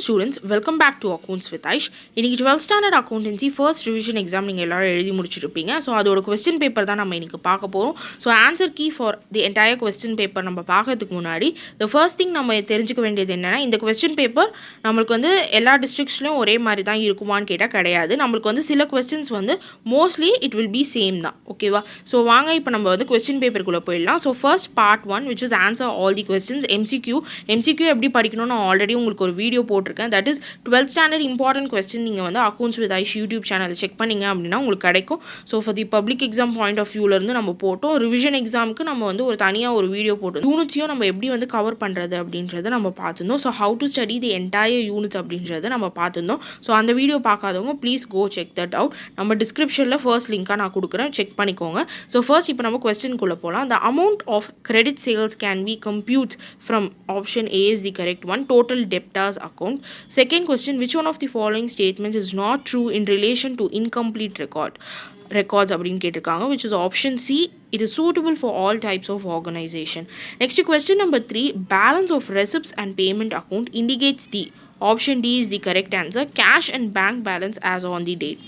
students, welcome back to Accounts with Aish. இன்னைக்கு 12th standard accountancy first revision exam நீங்கள் எல்லாரும் எழுதி முடிச்சிருப்பீங்க. ஸோ அதோட கொஸ்டின் பேப்பர் தான் நம்ம இன்னைக்கு பார்க்க போகிறோம். So answer key for the entire question paper நம்ம பார்க்கறதுக்கு முன்னாடி த ஃபர்ஸ்ட் திங் நம்ம தெரிஞ்சுக்க வேண்டியது என்னென்னா, இந்த கொஸ்டின் பேப்பர் நம்மளுக்கு வந்து எல்லா டிஸ்ட்ரிக்ஸ்லையும் ஒரே மாதிரி தான் இருக்குமான்னு கேட்டால் கிடையாது. நம்மளுக்கு வந்து சில கொஸ்டின்ஸ் வந்து mostly it will be same தான். ஓகேவா? ஸோ வாங்க இப்போ நம்ம வந்து கொஸ்டின் பேப்பருக்குள்ளே போயிடலாம். So first part 1 which is answer all the questions. MCQ எப்படி படிக்கணும்னு ஆல்ரெடி உங்களுக்கு ஒரு வீடியோ போட்டிருக்கேன். That is 12th standard important question. நீங்கள் வந்து அக்கௌண்ட்ஸ் வித் ஐஷ் யூடியூப் சேனலில் செக் பண்ணிங்க அப்படின்னா உங்களுக்கு கிடைக்கும். So for the public exam point of வியூலேருந்து நம்ம போட்டோம். ரிவிஷன் எக்ஸாமுக்கு நம்ம வந்து ஒரு தனியாக ஒரு வீடியோ போட்டோம். யூனிட்ஸையும் நம்ம எப்படி வந்து கவர் பண்ணுறது அப்படின்றத நம்ம பார்த்துருந்தோம். So how to study the entire units அப்படின்றத நம்ம பார்த்துருந்தோம். ஸோ அந்த வீடியோ பார்க்காதவங்க please go check that out. நம்ம டிஸ்கிரிப்ஷனில் ஃபர்ஸ்ட் லிங்காக நான் கொடுக்குறேன், செக் பண்ணிக்கோங்க. ஸோ ஃபர்ஸ்ட் இப்போ நம்ம கொஸ்டின்குள்ளே போகலாம். The amount of credit sales can be compute from option A is the correct one. Total debtors account. Second question, which one of the following statements is not true in relation to incomplete records அப்படின்னு கேட்டிருக்காங்க, which is option C. It is suitable for all types of organization. Next question number 3, balance of receipts and payment account indicates the option D is the correct answer. Cash and bank balance as on the date.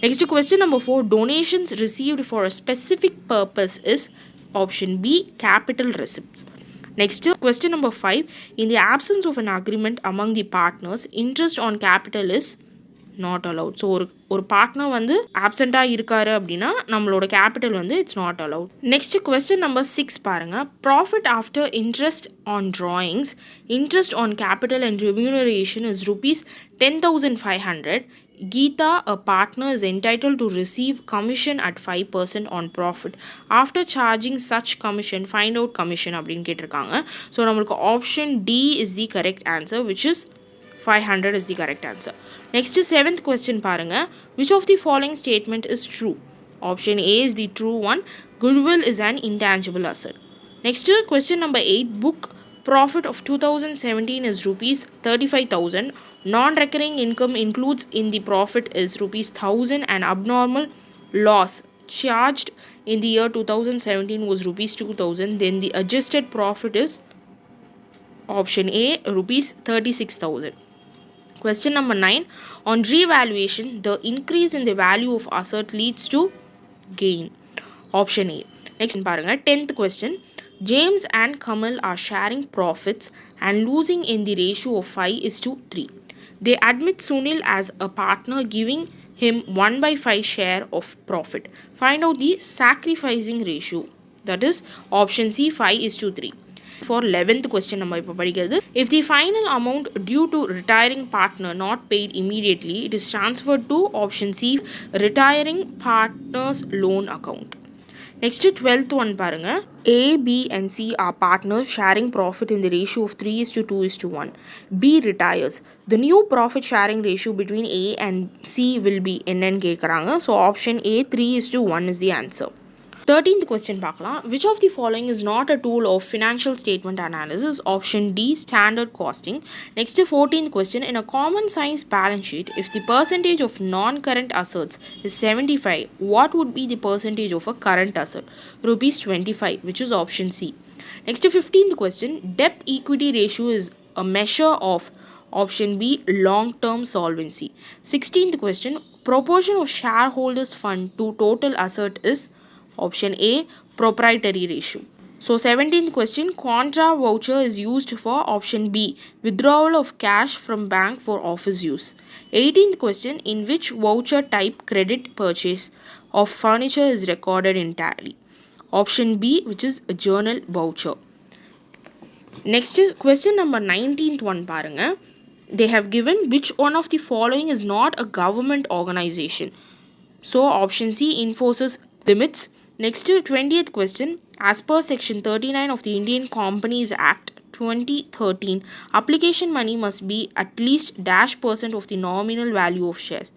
Next question number 4, donations received for a specific purpose is option B, capital receipts. Next question number 5, in the absence of an agreement among the partners, interest on capital is not allowed. So ஒரு partner வந்து ஆப்சண்ட்டாக இருக்காரு அப்படின்னா நம்மளோட capital வந்து it's not allowed. Next question number 6 பாருங்கள். Profit after interest on drawings, interest on capital and remuneration is rupees 10,500. Geeta, a partner, is entitled to receive commission at 5% on profit. After charging such commission, find out commission அப்படின்னு கேட்டிருக்காங்க. So நம்மளுக்கு option D is the correct answer, which is 500 is the correct answer. Next 7th question பாருங்க. Which of the following statement is true? Option A is the true one. Goodwill is an intangible asset. Next question number 8, book profit of 2017 is rupees 35,000. Non-recurring income includes in the profit is rupees 1,000 and abnormal loss charged in the year 2017 was rupees 2,000. Then the adjusted profit is option A, rupees 36,000. Question number 9, on revaluation the increase in the value of asset leads to gain. Option A. Next பாருங்க 10th question, James and Kamal are sharing profits and losing in the ratio of 5:3. They admit Sunil as a partner, giving him 1/5 share of profit. Find out the sacrificing ratio. That is option C, 5:3. For 11th question நம்ம இப்போ படிக்கிறது. If the final amount due to retiring partner not paid immediately, it is transferred to option C, retiring partner's loan account. Next 12th one பாருங்க. A, B and C are partners sharing profit in the ratio of 3:2:1. B retires. The new profit sharing ratio between A and C will be என்னன்னு கேட்குறாங்க. So option A, 3:1 is the answer. 13th question பார்க்கலாம். Which of the following is not a tool of financial statement analysis? Option D, standard costing. Next 14th question, in a common size balance sheet, if the percentage of non-current assets is 75, what would be the percentage of a current asset? Rupees 25, which is option C. Next 15th question, debt equity ratio is a measure of option B, long-term solvency. 16th question, proportion of shareholders fund to total asset is option A, proprietary ratio. So 17th question, contra voucher is used for option B, withdrawal of cash from bank for office use. 18th question, in which voucher type credit purchase of furniture is recorded in tally? Option B, which is a journal voucher. Next is question number 19th one பாருங்க. They have given which one of the following is not a government organization. So option C, Infosys Limits. Next 20th question, as per section 39 of the Indian Companies Act 2013, application money must be at least -% of the nominal value of shares,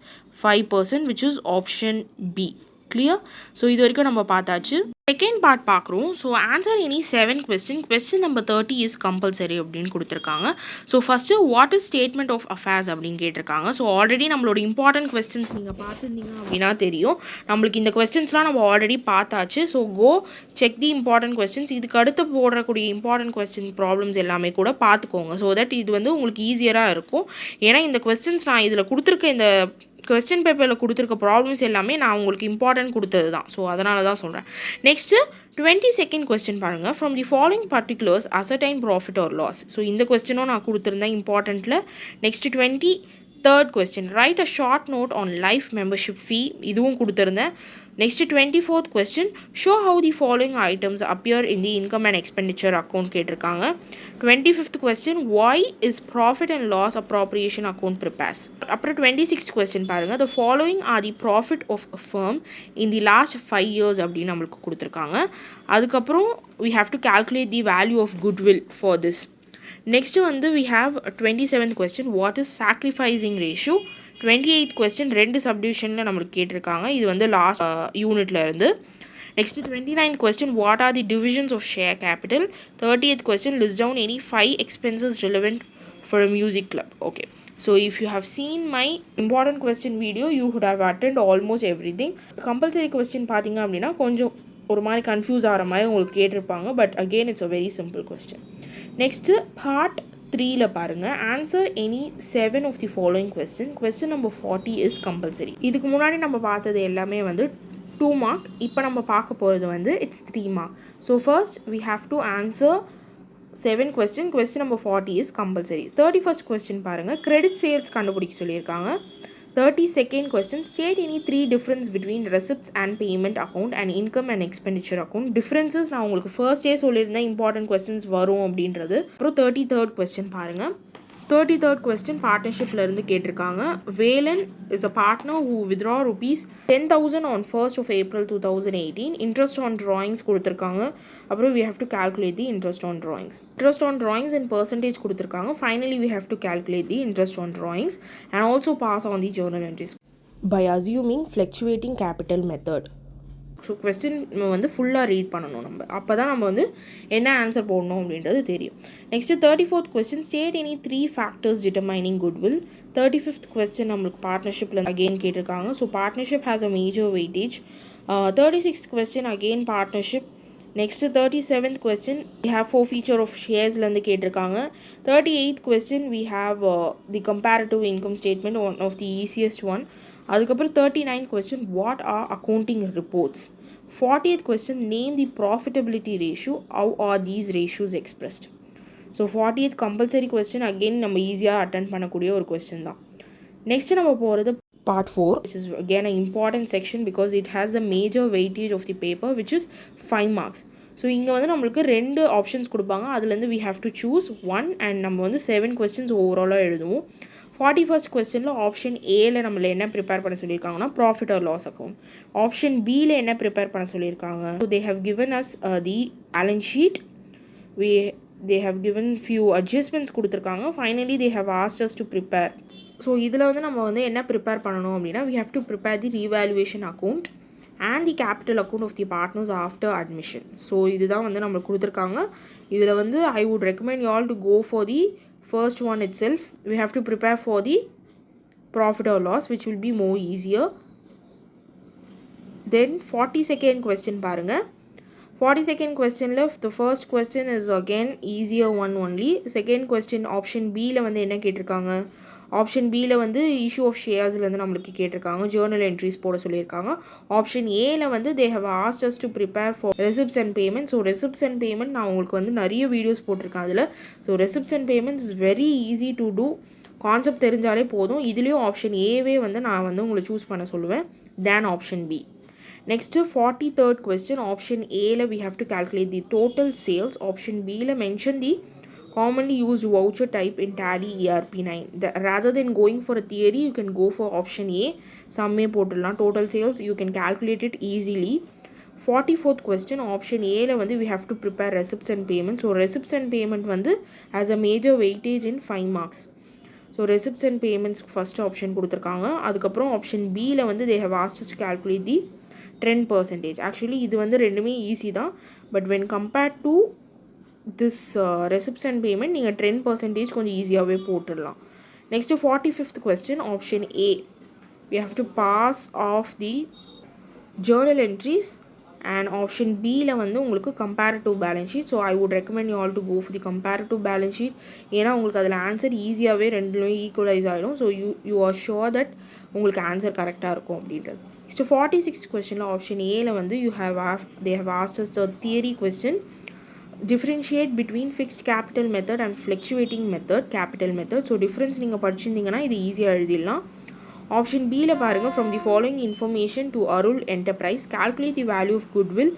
5%, which is option B. clear? So இது வரைக்கும் நம்ம பார்த்தாச்சு. Second part பார்க்குறோம். So answer any 7 question number 30 is compulsory அப்படின்னு கொடுத்துருக்காங்க. So first what is statement of affairs அப்படின்னு கேட்டிருக்காங்க. So already நம்மளோட இம்பார்ட்டன்ட் கொஸ்டின்ஸ் நீங்கள் பார்த்துருந்தீங்க அப்படின்னா தெரியும். நம்மளுக்கு இந்த கொஸ்டின்ஸ்லாம் நம்ம ஆல்ரெடி பார்த்தாச்சு. So go check the important questions. இதுக்கு அடுத்து போடக்கூடிய இம்பார்ட்டன்ட் கொஸ்டின் ப்ராப்ளம்ஸ் எல்லாமே கூட பார்த்துக்கோங்க. ஸோ தட் இது வந்து உங்களுக்கு ஈஸியராக இருக்கும். ஏன்னா இந்த கொஸ்டின்ஸ் நான் இதில் கொடுத்துருக்க இந்த கொஸ்டின் பேப்பரில் கொடுத்துருக்க ப்ராப்ளம்ஸ் எல்லாமே நான் உங்களுக்கு இம்பார்ட்டன்ட் கொடுத்தது தான். ஸோ அதனால தான் சொல்கிறேன். நெக்ஸ்ட்டு 22nd கொஸ்டின் பாருங்கள். From the following particulars ascertain profit or loss. So இந்த கொஸ்டினும் நான் கொடுத்துருந்தேன் இம்பார்ட்டண்ட்டில். Next 23rd question write a short note on life membership fee. இதுவும் கொடுத்துருந்தேன். Next 24th question show how the following items appear in the income and expenditure account கேட்டிருக்காங்க. 25th question why is profit and loss appropriation account prepares. அப்புறம் 26th question பாருங்கள். The following are the profit of a firm in the last 5 years அப்படின்னு நம்மளுக்கு கொடுத்துருக்காங்க. அதுக்கப்புறம் we have to calculate the value of goodwill for this. Next வந்து we have 27th question what is sacrificing ratio. 28th question 2 சப்டிவிஷனில் நம்மளுக்கு கேட்டிருக்காங்க. இது வந்து லாஸ்ட் யூனிட்ல இருந்து. Next 29th question what are the divisions of share capital. 30th question list down any 5 expenses relevant for a music club. Okay, so if you have seen my important question video you would have attended almost everything. compulsory question பார்த்தீங்க அப்படின்னா கொஞ்சம் ஒரு மாதிரி confuse ஆகிற மாதிரி உங்களுக்கு கேட்டிருப்பாங்க. But again it's a very simple question. Next part 3ல பாருங்கள். Answer any 7 of the following question number 40 is compulsory. இதுக்கு முன்னாடி நம்ம பார்த்தது எல்லாமே வந்து 2 மார்க். இப்போ நம்ம பார்க்க போகிறது வந்து it's 3 mark. So first we have to answer 7 question number 40 is compulsory. 31st question பாருங்கள். கிரெடிட் சேல்ஸ் கண்டுபிடிக்க சொல்லியிருக்காங்க. 32nd question state any 3 difference between receipts and payment account and income and expenditure account. Differences நான் உங்களுக்கு ஃபர்ஸ்டே சொல்லியிருந்தேன் important questions வரும் அப்படின்றது. அப்புறம் 33rd கொஸ்டின் பாருங்கள். 33rd கொஸ்டின் பார்ட்னர்ஷிப்லேருந்து கேட்டிருக்காங்க. Velan is a partner who withdraw rupees 10,000 on 1st of April 2018. Interest on drawings கொடுத்துருக்காங்க. அப்புறம் we have to calculate the interest on drawings. Interest on drawings in percentage கொடுத்துருக்காங்க. Finally we have to calculate the interest on drawings and also pass on the journal entries by assuming fluctuating capital method. So question வந்து ஃபுல்லாக read பண்ணணும் நம்ம. அப்போ தான் நம்ம வந்து என்ன ஆன்சர் போடணும் அப்படின்றது தெரியும். Next 34th question state any 3 factors determining goodwill. 35th question நம்மளுக்கு பார்ட்னர்ஷிப்பில் அகெயின் கேட்டிருக்காங்க. So partnership has a major weightage. 36th question again partnership. Next 37th question we have 4 feature of ஷேர்ஸ்லேருந்து கேட்டிருக்காங்க. 38th question we have the comparative income statement, one of the easiest one. அதுக்கப்புறம் 39th question what R accounting reports. 40th question name the profitability ratio, how are these ratios expressed. So 40th compulsory question again நம்ம ஈஸியாக attend பண்ணக்கூடிய ஒரு question தான். Next நம்ம போகிறது part 4, which is again an important section because it has the major weightage of the paper, which is 5 marks. So இங்கே வந்து நம்மளுக்கு 2 ஆப்ஷன்ஸ் கொடுப்பாங்க. அதுலேருந்து we have to choose one and நம்ம வந்து 7 questions ஓவராலாக எழுதுவோம். 41st கொஸ்டினில் ஆப்ஷன் ஏல நம்மளை என்ன ப்ரிப்பேர் பண்ண சொல்லியிருக்காங்கன்னா profit or loss account. Option பியில் என்ன ப்ரிப்பேர் பண்ண சொல்லியிருக்காங்க. So they have given us the balance sheet. they have given few adjustments கொடுத்துருக்காங்க. Finally they have asked us to prepare. ஸோ இதில் வந்து நம்ம வந்து என்ன ப்ரிப்பேர் பண்ணணும் அப்படின்னா we have to prepare the revaluation account and the capital account of the partners after admission. So இதுதான் வந்து நம்மளுக்கு கொடுத்துருக்காங்க. இதில் வந்து I would recommend you all to go for the first one itself. We have to prepare for the profit or loss, which will be more easier. Then 42nd question பாருங்க. 42nd questionல the first question is again easier one only. Second question option Bல வந்து என்ன கேட்டிருக்காங்க. Option பியில் வந்து issue of ஷேர்ஸ்லேருந்து நம்மளுக்கு கேட்டிருக்காங்க. Journal entries போட சொல்லியிருக்காங்க. ஆப்ஷன் ஏல வந்து they have asked us to prepare for receipts and payment. So receipts and payment நான் உங்களுக்கு வந்து நிறைய வீடியோஸ் போட்டிருக்கேன் அதில். So receipts and payment is very easy to do. Concept தெரிஞ்சாலே போதும். இதுலேயும் ஆப்ஷன் ஏவே வந்து நான் வந்து உங்களை சூஸ் பண்ண சொல்லுவேன் then option B. Next 43rd question option ஏல we have to calculate the total sales. Option பியில் mention the commonly used voucher type in Tally ERP9. Rather than going for a theory, you can go for option A. Summe போட்டுடலாம். Total sales, you can calculate it easily. 44th question, option A ல வந்து we have to prepare receipts and payments. So receipts and payment வந்து has a major weightage in 5 marks. So receipts and payments first option கொடுத்துருக்காங்க. அதுக்கப்புறம் option B ல வந்து they have asked us to calculate the 10%. Actually இது வந்து ரெண்டுமே easy தான், but when compared to this receipts and payment நீங்கள் 10% கொஞ்சம் ஈஸியாகவே போட்டுடலாம். Next 45th question, option A. we have to pass off the journal entries, and option B ல வந்து உங்களுக்கு comparative balance sheet. so I would recommend you all to go for the comparative balance sheet. ஏன்னா உங்களுக்கு அதில் answer ஈஸியாகவே ரெண்டுலையும் equalise ஆகிடும். So you are sure that உங்களுக்கு answer கரெக்டாக இருக்கும் அப்படின்றது. நெக்ஸ்ட் 46th கொஸ்டினில் ஆப்ஷன் ஏல வந்து they have asked us the theory question. differentiate between fixed capital method and fluctuating method capital method. So difference நீங்கள் படிச்சிருந்தீங்கன்னா இது ஈஸியாக எழுதிடலாம். ஆப்ஷன் பியில் பாருங்கள், from the following information to Arul enterprise calculate the value of goodwill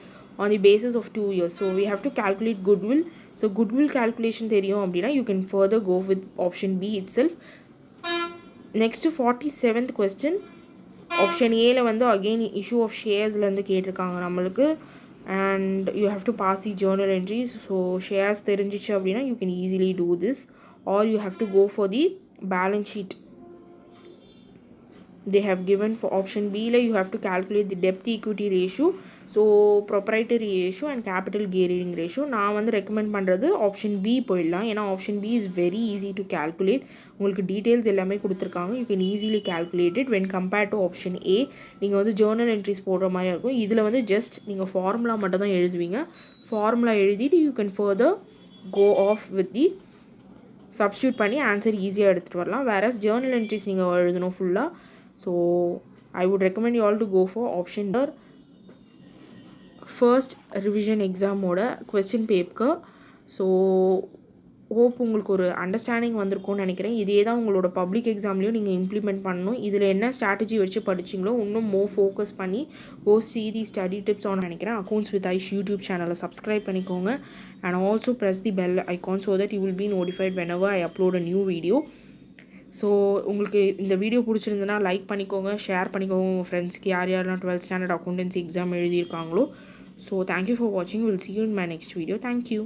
on the basis of 2 years. So we have to calculate goodwill. So goodwill calculation தெரியும் அப்படின்னா you can further go with option B itself. Next 47th question, option ஏல வந்து again issue of ஷேர்ஸ்லேருந்து கேட்டிருக்காங்க நம்மளுக்கு, and you have to pass the Journal entries. So shares தெரிஞ்சிச்சு அப்படின்னா you can easily do this, or you have to go for the balance sheet. they have given for option B la you have to calculate the debt equity ratio, so proprietary ratio and capital gearing ratio. நான் வந்து recommend பண்ணுறது option B போயிடலாம், ஏன்னா option B is very easy to calculate. உங்களுக்கு details எல்லாமே கொடுத்துருக்காங்க, you can easily calculate it when compared to option A. நீங்கள் வந்து ஜேர்னல் என்ட்ரிஸ் போடுற மாதிரி இருக்கும். இதில் வந்து ஜஸ்ட் நீங்கள் ஃபார்முலா மட்டும் தான் எழுதுவீங்க. ஃபார்முலா எழுதிட்டு you can further go off with the substitute பண்ணி ஆன்சர் ஈஸியாக எடுத்துகிட்டு வரலாம். வேறஸ் ஜேர்னல் என்ட்ரிஸ் நீங்கள் எழுதணும் ஃபுல்லாக. So I would recommend you all to go for option there. First revision exam ஓட question paper. ஸோ ஹோப் உங்களுக்கு ஒரு அண்டர்ஸ்டாண்டிங் வந்திருக்கும்னு நினைக்கிறேன். இதே தான் உங்களோட பப்ளிக் எக்ஸாம்லேயும் நீங்கள் இம்ப்ளிமெண்ட் பண்ணணும். இதில் என்ன ஸ்ட்ராட்டஜி வச்சு படிச்சிங்களோ இன்னும் மோர் ஃபோக்கஸ் பண்ணி go see the study tips on நினைக்கிறேன். அக்கௌண்ட்ஸ் வித் ஐஷ் யூடியூப் சேனலை சப்ஸ்கிரைப் பண்ணிக்கோங்க, and also press the bell icon so that you will be notified whenever I upload a new video. So உங்களுக்கு இந்த video பிடிச்சிருந்ததுன்னா like பண்ணிக்கோங்க, share பண்ணிக்கோங்க உங்கள் ஃப்ரெண்ட்ஸ்க்கு யார் யாரெல்லாம் 12th ஸ்டாண்டர்ட் அக்கௌண்டன்சி எக்ஸாம் எழுதியிருக்காங்களோ. ஸோ தேங்க்யூ ஃபார் வாட்சிங். Will see you in my next video. Thank you.